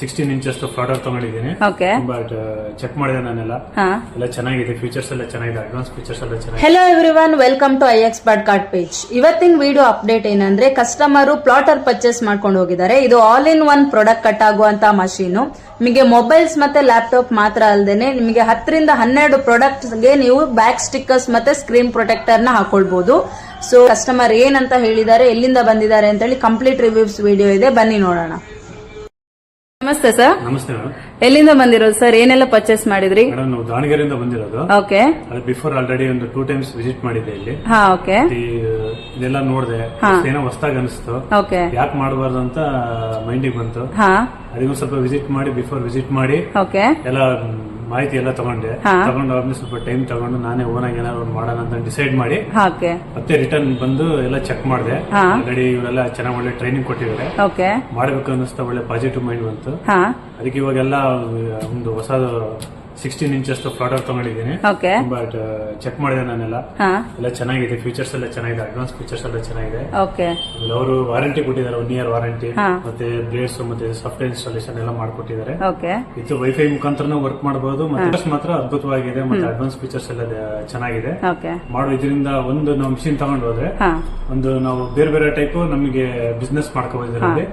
16 inches flatter ತಗೊಂಡಿದ್ದೀನಿ. ತುಂಬಾ check ಮಾಡಿದೆ ನಾನೆಲ್ಲ, ಎಲ್ಲ ಚೆನ್ನಾಗಿದೆ, ಫೀಚರ್ಸ್ ಎಲ್ಲ ಚೆನ್ನಾಗಿದೆ, ಅಡ್ವಾನ್ಸ್ ಫೀಚರ್ಸ್ ಎಲ್ಲ ಚೆನ್ನಾಗಿದೆ. Hello everyone, welcome to iExpert card page. ಇವತ್ತಿನ ವಿಡಿಯೋ ಅಪ್ಡೇಟ್ ಏನಂದ್ರೆ, ಕಸ್ಟಮರ್ ಪ್ಲಾಟರ್ ಪರ್ಚೇಸ್ ಮಾಡ್ಕೊಂಡು ಹೋಗಿದ್ದಾರೆ. ಇದು all in one product cut ಆಗುವಂತ ಮಷೀನು. ನಿಮಗೆ ಮೊಬೈಲ್ಸ್ ಮತ್ತೆ ಲ್ಯಾಪ್ಟಾಪ್ ಮಾತ್ರ ಅಲ್ಲದೇನೆ ನಿಮಗೆ 10 ರಿಂದ 12 ಪ್ರಾಡಕ್ಟ್ಸ್ ಗೆ ನೀವು ಬ್ಯಾಕ್ ಸ್ಟಿಕ್ಕರ್ಸ್ ಮತ್ತೆ ಸ್ಕ್ರೀನ್ ಪ್ರೊಟೆಕ್ಟರ್ ನ ಹಾಕೊಳ್ಬಹುದು. ಸೊ ಕಸ್ಟಮರ್ ಏನಂತ ಹೇಳಿದ್ದಾರೆ, ಎಲ್ಲಿಂದ ಬಂದಿದ್ದಾರೆ ಅಂತ ಹೇಳಿ ಕಂಪ್ಲೀಟ್ ರಿವ್ಯೂಸ್ ವಿಡಿಯೋ ಇದೆ, ಬನ್ನಿ ನೋಡೋಣ. ನಮಸ್ತೆ ಸರ್. ನಮಸ್ತೆ ಮೇಡಮ್. ಎಲ್ಲಿಂದ ಬಂದಿರೋದು ಸರ್? ಏನೆಲ್ಲ ಪರ್ಚೇಸ್ ಮಾಡಿದ್ರಿ? ಮೇಡಮ್ ನಾವು ದಾವಣಗೆರೆಯಿಂದ ಬಂದಿರೋದು. ಓಕೆ. ಅದು ಬಿಫೋರ್ ಆಲ್ರೆಡಿ ಒಂದು 2 ಟೈಮ್ಸ್ ವಿಸಿಟ್ ಮಾಡಿದ್ದೆ ಇಲ್ಲಿ. ಓಕೆ. ಇದೆಲ್ಲ ನೋಡಿದೆ, ಏನೋ ಹೊಸದಾಗಿ ಅನಿಸ್ತು, ಯಾಕೆ ಮಾಡಬಾರ್ದು ಅಂತ ಮೈಂಡಿಗೆ ಬಂತು. ಅದಕ್ಕೆ ಸ್ವಲ್ಪ ವಿಸಿಟ್ ಮಾಡಿ, ಬಿಫೋರ್ ವಿಸಿಟ್ ಮಾಡಿ ಎಲ್ಲ ಮಾಹಿತಿ ಎಲ್ಲ ತಗೊಂಡು ಆದ್ಮೇಲೆ ಸ್ವಲ್ಪ ಟೈಮ್ ತಗೊಂಡು ನಾನೇ ಓನ್ ಆಗಿ ಏನಾದ್ರು ಮಾಡೋಣ ಅಂತ ಡಿಸೈಡ್ ಮಾಡಿ ಮತ್ತೆ ರಿಟರ್ನ್ ಬಂದು ಎಲ್ಲ ಚೆಕ್ ಮಾಡಿದೆ. ಆಲ್ರೆಡಿ ಇವರೆಲ್ಲ ಚೆನ್ನಾಗಿ ಒಳ್ಳೆ ಟ್ರೈನಿಂಗ್ ಕೊಟ್ಟಿದ್ದಾರೆ, ಮಾಡ್ಬೇಕು ಅನ್ನಿಸ್ತಾ ಒಳ್ಳೆ ಪಾಸಿಟಿವ್ ಮೈಂಡ್ ಬಂತು. ಅದಕ್ಕೆ ಇವಾಗೆಲ್ಲ ಒಂದು ಹೊಸ 16 ಇಂಚಸ್ ಫ್ಲಾಟರ್ ತಗೊಂಡಿದ್ದೀನಿ. ತುಂಬಾ ಚೆಕ್ ಮಾಡಿದೆ ನಾನೆಲ್ಲ, ಎಲ್ಲ ಚೆನ್ನಾಗಿದೆ, ಫೀಚರ್ಸ್ ಎಲ್ಲ ಚೆನ್ನಾಗಿದೆ, ಅಡ್ವಾನ್ಸ್ ಫೀಚರ್ಸ್ ಎಲ್ಲ ಚೆನ್ನಾಗಿದೆ. ಅವರು ವಾರಂಟಿ ಕೊಟ್ಟಿದ್ದಾರೆ, 1 year ವಾರಂಟಿ, ಮತ್ತೆ ಬ್ಲೇಡ್ಸ್ ಮತ್ತೆ ಸಾಫ್ಟ್ವೇರ್ ಇನ್ಸ್ಟಾಲೇಷನ್ ಎಲ್ಲ ಮಾಡ್ಕೊಟ್ಟಿದ್ದಾರೆ. ಇದು ವೈಫೈ ಮುಖಾಂತರ ವರ್ಕ್ ಮಾಡಬಹುದು. ಮತ್ತೆ ಮಾತ್ರ ಅದ್ಭುತವಾಗಿದೆ, ಮತ್ತೆ ಅಡ್ವಾನ್ಸ್ ಫೀಚರ್ಸ್ ಎಲ್ಲ ಚೆನ್ನಾಗಿದೆ. ಇದರಿಂದ ಒಂದು ನಾವು ಮಿಷಿನ್ ತಗೊಂಡು ಹೋದ್ರೆ ಒಂದು ನಾವು ಬೇರೆ ಬೇರೆ ಟೈಪ್ ನಮಗೆ ಬಿಸ್ನೆಸ್ ಮಾಡ್ಕೋಬಹುದು.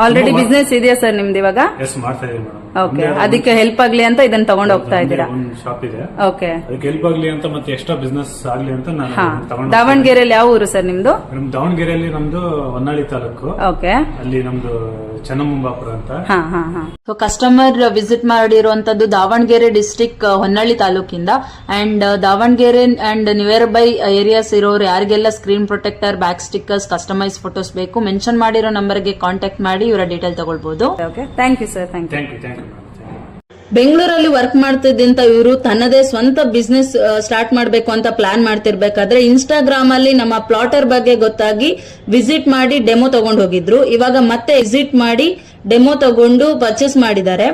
ಆಲ್ರೆಡಿ ಬಿಸ್ನೆಸ್ ಇದೆಯಾ ಸರ್ ನಿಮ್ದು ಇವಾಗ? ಎಸ್, ಮಾಡ್ತಾ ಇದೀವಿ ಮೇಡಮ್. ಓಕೆ, ಅದಕ್ಕೆ ಹೆಲ್ಪ್ ಆಗ್ಲಿ ಅಂತ ಇದನ್ನ ತಗೊಂಡು ಹೋಗ್ತಾ ಇದ್ದೀರಾ? ಒಂದು ಶಾಪ್ ಇದೆ, ಓಕೆ, ಅದಕ್ಕೆ ಹೆಲ್ಪ್ ಆಗ್ಲಿ ಅಂತ ಮತ್ತೆ ಎಕ್ಸ್ಟ್ರಾ ಬಿಸ್ನೆಸ್ ಆಗ್ಲಿ ಅಂತ ನಾನು ತಗೊಂಡು. ದಾವಣಗೆರೆಯಲ್ಲಿ ಯಾವ ಊರು ಸರ್ ನಿಮ್ದು? ದಾವಣಗೆರೆಯಲ್ಲಿ ನಮ್ದು ಹೊನ್ನಾಳಿ ತಾಲೂಕು. ಓಕೆ, ಅಲ್ಲಿ ನಮ್ದು ಚನ್ನಮಂಬಾಪುರ ಅಂತ. ಸೊ ಕಸ್ಟಮರ್ ವಿಸಿಟ್ ಮಾಡಿರುವಂತದ್ದು ದಾವಣಗೆರೆ ಡಿಸ್ಟ್ರಿಕ್ಟ್ ಹೊನ್ನಾಳಿ ತಾಲೂಕಿಂದ. And Davanagere and nearby areas ಇರೋರು ಯಾರಿಗೆಲ್ಲ screen protector, back stickers, customise photos ಬೇಕು, ಮೆನ್ಷನ್ ಮಾಡಿರೋ ನಂಬರ್ಗೆ ಕಾಂಟ್ಯಾಕ್ಟ್ ಮಾಡಿ ಇವರ ಡೀಟೇಲ್ ತಗೊಳ್ಬಹುದು. Thank you sir. Thank you. ಬೆಂಗಳೂರಲ್ಲಿ ವರ್ಕ್ ಮಾಡ್ತಿದ್ದಂತ ಇವರು ತನ್ನದೇ ಸ್ವಂತ ಬಿಸ್ನೆಸ್ ಸ್ಟಾರ್ಟ್ ಮಾಡಬೇಕು ಅಂತ ಪ್ಲಾನ್ ಮಾಡ್ತಿರ್ಬೇಕಾದ್ರೆ ಇನ್ಸ್ಟಾಗ್ರಾಮ್ ಅಲ್ಲಿ ನಮ್ಮ ಪ್ಲಾಟರ್ ಬಗ್ಗೆ ಗೊತ್ತಾಗಿ ವಿಸಿಟ್ ಮಾಡಿ ಡೆಮೋ ತಗೊಂಡು ಹೋಗಿದ್ರು. ಇವಾಗ ಮತ್ತೆ ವಿಸಿಟ್ ಮಾಡಿ ಡೆಮೋ ತಗೊಂಡು ಪರ್ಚೇಸ್ ಮಾಡಿದ್ದಾರೆ.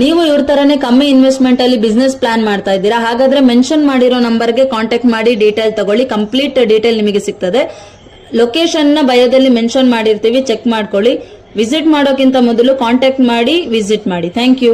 ನೀವು ಇವ್ರ ತರನೇ ಕಮ್ಮಿ ಇನ್ವೆಸ್ಟ್ಮೆಂಟ್ ಅಲ್ಲಿ ಬಿಸ್ನೆಸ್ ಪ್ಲಾನ್ ಮಾಡ್ತಾ ಇದ್ದೀರಾ? ಹಾಗಾದ್ರೆ ಮೆನ್ಷನ್ ಮಾಡಿರೋ ನಂಬರ್ಗೆ ಕಾಂಟ್ಯಾಕ್ಟ್ ಮಾಡಿ ಡೀಟೇಲ್ ತಗೊಳ್ಳಿ, ಕಂಪ್ಲೀಟ್ ಡೀಟೇಲ್ ನಿಮಗೆ ಸಿಗ್ತದೆ. ಲೊಕೇಶನ್ ನ ಬಯೋದಲ್ಲಿ ಮೆನ್ಷನ್ ಮಾಡಿರ್ತೀವಿ, ಚೆಕ್ ಮಾಡ್ಕೊಳ್ಳಿ. ವಿಸಿಟ್ ಮಾಡೋಕ್ಕಿಂತ ಮೊದಲು ಕಾಂಟ್ಯಾಕ್ಟ್ ಮಾಡಿ ವಿಸಿಟ್ ಮಾಡಿ. Thank you.